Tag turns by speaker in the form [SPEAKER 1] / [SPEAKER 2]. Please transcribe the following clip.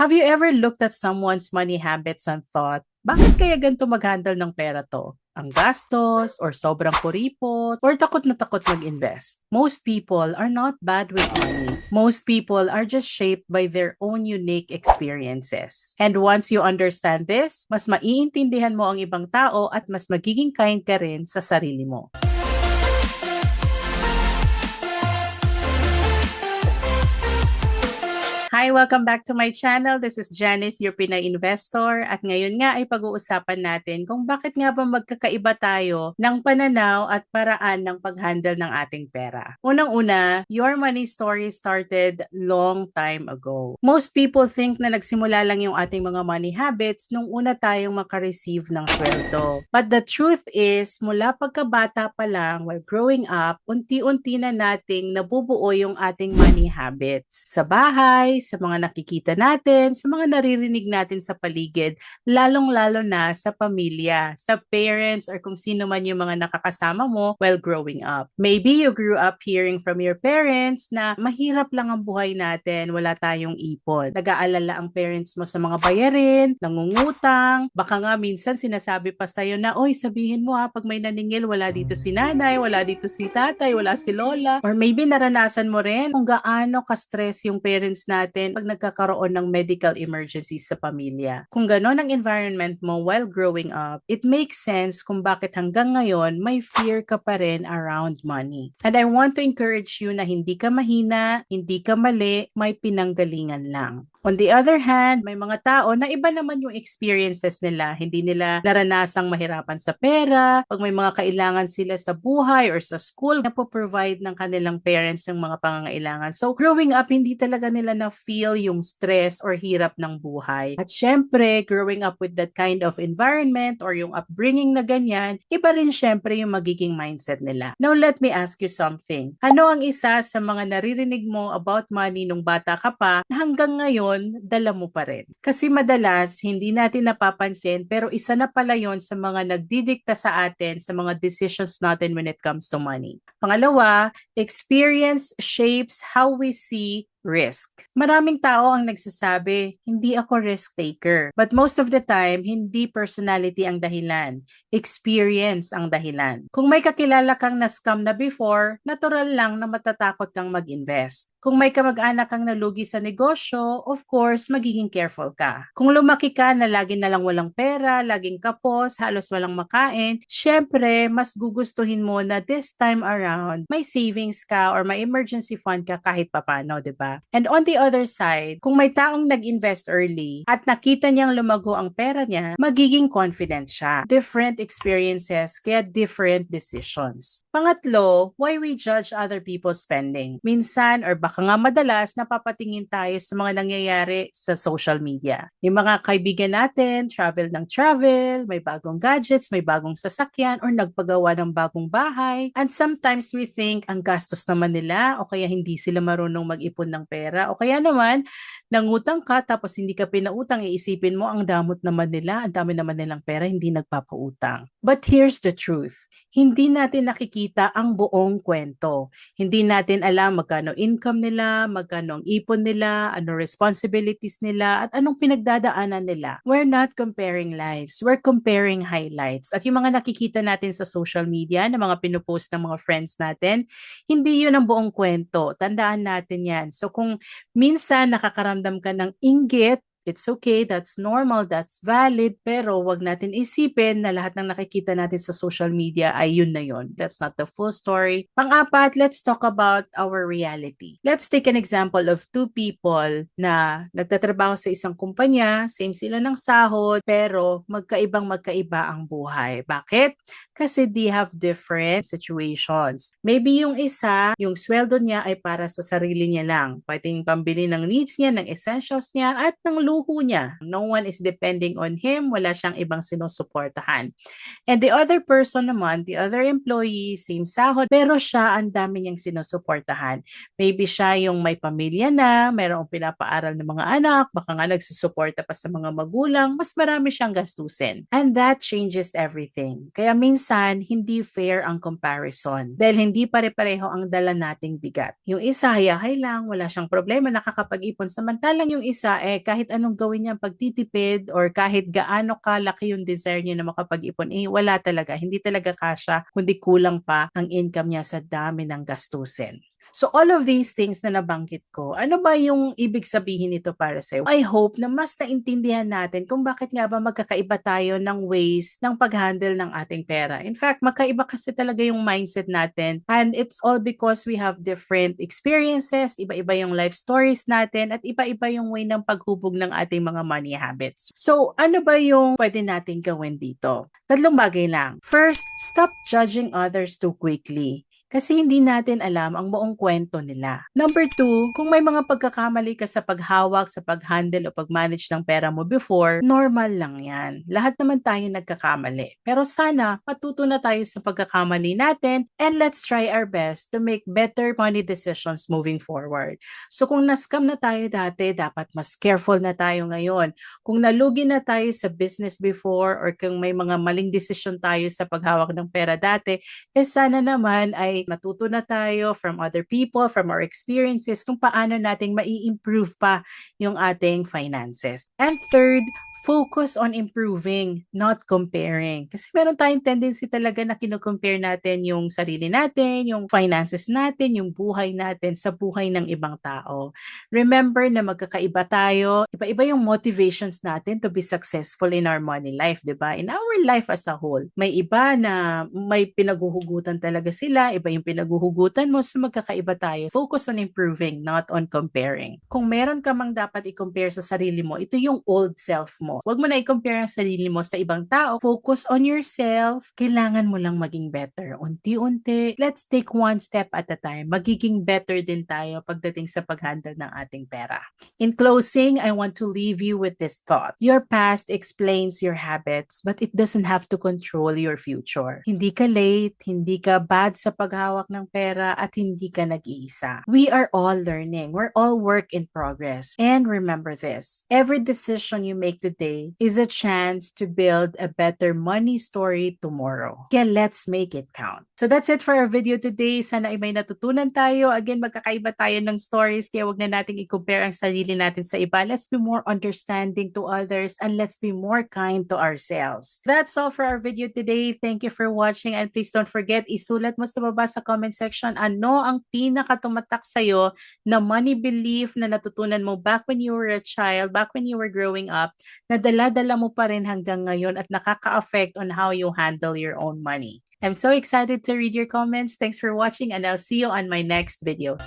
[SPEAKER 1] Have you ever looked at someone's money habits and thought, bakit kaya ganito mag-handle ng pera to? Ang gastos, or sobrang kuripot, or takot na takot mag-invest. Most people are not bad with money. Most people are just shaped by their own unique experiences. And once you understand this, mas maiintindihan mo ang ibang tao at mas magiging kind ka rin sa sarili mo. Hi, welcome back to my channel. This is Janice, your Pinay Investor. At ngayon nga ay pag-uusapan natin kung bakit nga ba magkakaiba tayo ng pananaw at paraan ng pag-handle ng ating pera. Unang-una, your money story started long time ago. Most people think na nagsimula lang yung ating mga money habits nung una tayong makareceive ng sweldo. But the truth is, mula pagkabata pa lang while growing up, unti-unti na nating nabubuo yung ating money habits. Sa bahay, sa mga nakikita natin, sa mga naririnig natin sa paligid, lalong-lalo na sa pamilya, sa parents, or kung sino man yung mga nakakasama mo while growing up. Maybe you grew up hearing from your parents na mahirap lang ang buhay natin, wala tayong ipon. Nag-aalala ang parents mo sa mga bayarin, nangungutang, baka nga minsan sinasabi pa sa'yo na, oy, sabihin mo pag may naningil, wala dito si nanay, wala dito si tatay, wala si lola. Or maybe naranasan mo rin kung gaano ka-stress yung parents natin pag nagkakaroon ng medical emergencies sa pamilya. Kung gano'n ang environment mo while growing up, it makes sense kung bakit hanggang ngayon may fear ka pa rin around money. And I want to encourage you na hindi ka mahina, hindi ka mali, may pinanggalingan lang. On the other hand, may mga tao na iba naman yung experiences nila. Hindi nila naranasang mahirapan sa pera. Pag may mga kailangan sila sa buhay or sa school, napo-provide ng kanilang parents ng mga pangangailangan. So, growing up, hindi talaga nila na-feel yung stress or hirap ng buhay. At syempre, growing up with that kind of environment or yung upbringing na ganyan, iba rin syempre yung magiging mindset nila. Now, let me ask you something. Ano ang isa sa mga naririnig mo about money nung bata ka pa na hanggang ngayon, dala mo pa rin? Kasi madalas, hindi natin napapansin pero isa na pala yon sa mga nagdidikta sa atin sa mga decisions natin when it comes to money. Pangalawa, experience shapes how we see risk. Maraming tao ang nagsasabi, hindi ako risk taker. But most of the time, hindi personality ang dahilan. Experience ang dahilan. Kung may kakilala kang na-scam na before, natural lang na matatakot kang mag-invest. Kung may kamag-anak kang nalugi sa negosyo, of course, magiging careful ka. Kung lumaki ka na lagi na lang walang pera, laging kapos, halos walang makain, syempre, mas gugustuhin mo na this time around, may savings ka or may emergency fund ka kahit papano, di ba? And on the other side, kung may taong nag-invest early at nakita niyang lumago ang pera niya, magiging confident siya. Different experiences, kaya different decisions. Pangatlo, why we judge other people's spending. Minsan or baka nga madalas napapatingin tayo sa mga nangyayari sa social media. Yung mga kaibigan natin, travel ng travel, may bagong gadgets, may bagong sasakyan, or nagpagawa ng bagong bahay. And sometimes we think ang gastos naman nila o kaya hindi sila marunong mag-ipon ng pera. O kaya naman, nangutang ka tapos hindi ka pinautang, iisipin mo ang damot naman nila, ang dami naman nilang pera, hindi nagpapautang. But here's the truth. Hindi natin nakikita ang buong kwento. Hindi natin alam magkano income nila, magkano ang ipon nila, ano responsibilities nila, at anong pinagdadaanan nila. We're not comparing lives. We're comparing highlights. At yung mga nakikita natin sa social media, na mga pinupost ng mga friends natin, hindi yun ang buong kwento. Tandaan natin yan. So kung minsan nakakaramdam ka ng inggit, it's okay, that's normal, that's valid, pero wag natin isipin na lahat ng nakikita natin sa social media ay yun na yun. That's not the full story. Pang-apat, let's talk about our reality. Let's take an example of two people na nagtatrabaho sa isang kumpanya, same sila ng sahod, pero magkaiba ang buhay. Bakit? Kasi they have different situations. Maybe yung isa, yung sweldo niya ay para sa sarili niya lang. Pwedeng pambili ng needs niya, ng essentials niya, at ng luho niya. No one is depending on him. Wala siyang ibang sinusuportahan. And the other person naman, the other employee, same sahod, pero siya ang dami niyang sinusuportahan. Maybe siya yung may pamilya na, mayroong pinapaaral ng mga anak, baka nga nagsusuporta pa sa mga magulang, mas marami siyang gastusin. And that changes everything. Kaya minsan, hindi fair ang comparison. Dahil hindi pare-pareho ang dala nating bigat. Yung isa, hayahay lang, wala siyang problema, nakakapag-ipon. Samantalang yung isa, kahit anong gawin niya ang pagtitipid or kahit gaano kalaki yung desire niya na makapag-ipon, wala talaga. Hindi talaga kasya, kundi kulang pa ang income niya sa dami ng gastusin. So all of these things na nabanggit ko, ano ba yung ibig sabihin nito para sa'yo? I hope na mas naintindihan natin kung bakit nga ba magkakaiba tayo ng ways ng pag-handle ng ating pera. In fact, magkaiba kasi talaga yung mindset natin, and it's all because we have different experiences, iba-iba yung life stories natin, at iba-iba yung way ng paghubog ng ating mga money habits. So ano ba yung pwede natin gawin dito? Tatlong bagay lang. First, stop judging others too quickly. Kasi hindi natin alam ang buong kwento nila. Number two, kung may mga pagkakamali ka sa paghawak, sa pag-handle o pag-manage ng pera mo before, normal lang yan. Lahat naman tayo nagkakamali. Pero sana matuto na tayo sa pagkakamali natin, and let's try our best to make better money decisions moving forward. So kung na-scam na tayo dati, dapat mas careful na tayo ngayon. Kung nalugi na tayo sa business before, or kung may mga maling decision tayo sa paghawak ng pera dati, sana naman ay matuto na tayo from other people, from our experiences, kung paano nating mai-improve pa yung ating finances. And third, focus on improving, not comparing. Kasi meron tayong tendency talaga na kino-compare natin yung sarili natin, yung finances natin, yung buhay natin sa buhay ng ibang tao. Remember na magkakaiba tayo, iba-iba yung motivations natin to be successful in our money life, di ba? In our life as a whole. May iba na may pinaguhugutan talaga sila, iba yung pinaguhugutan mo, so magkakaiba tayo. Focus on improving, not on comparing. Kung meron ka mang dapat i-compare sa sarili mo, ito yung old self mo. Huwag mo na i-compare ang sarili mo sa ibang tao. Focus on yourself. Kailangan mo lang maging better. Unti-unti, let's take one step at a time. Magiging better din tayo pagdating sa pag-handle ng ating pera. In closing, I want to leave you with this thought. Your past explains your habits, but it doesn't have to control your future. Hindi ka late, hindi ka bad sa paghawak ng pera, at hindi ka nag-iisa. We are all learning. We're all work in progress. And remember this, every decision you make today is a chance to build a better money story tomorrow. Kaya let's make it count. So that's it for our video today. Sana ay may natutunan tayo. Again, magkakaiba tayo ng stories, kaya wag na nating i-compare ang sarili natin sa iba. Let's be more understanding to others, and let's be more kind to ourselves. That's all for our video today. Thank you for watching, and please don't forget, isulat mo sa baba sa comment section ano ang pinakatumatak sa'yo na money belief na natutunan mo back when you were a child, back when you were growing up, na dala-dala mo pa rin hanggang ngayon at nakaka-affect on how you handle your own money. I'm so excited to read your comments. Thanks for watching, and I'll see you on my next video.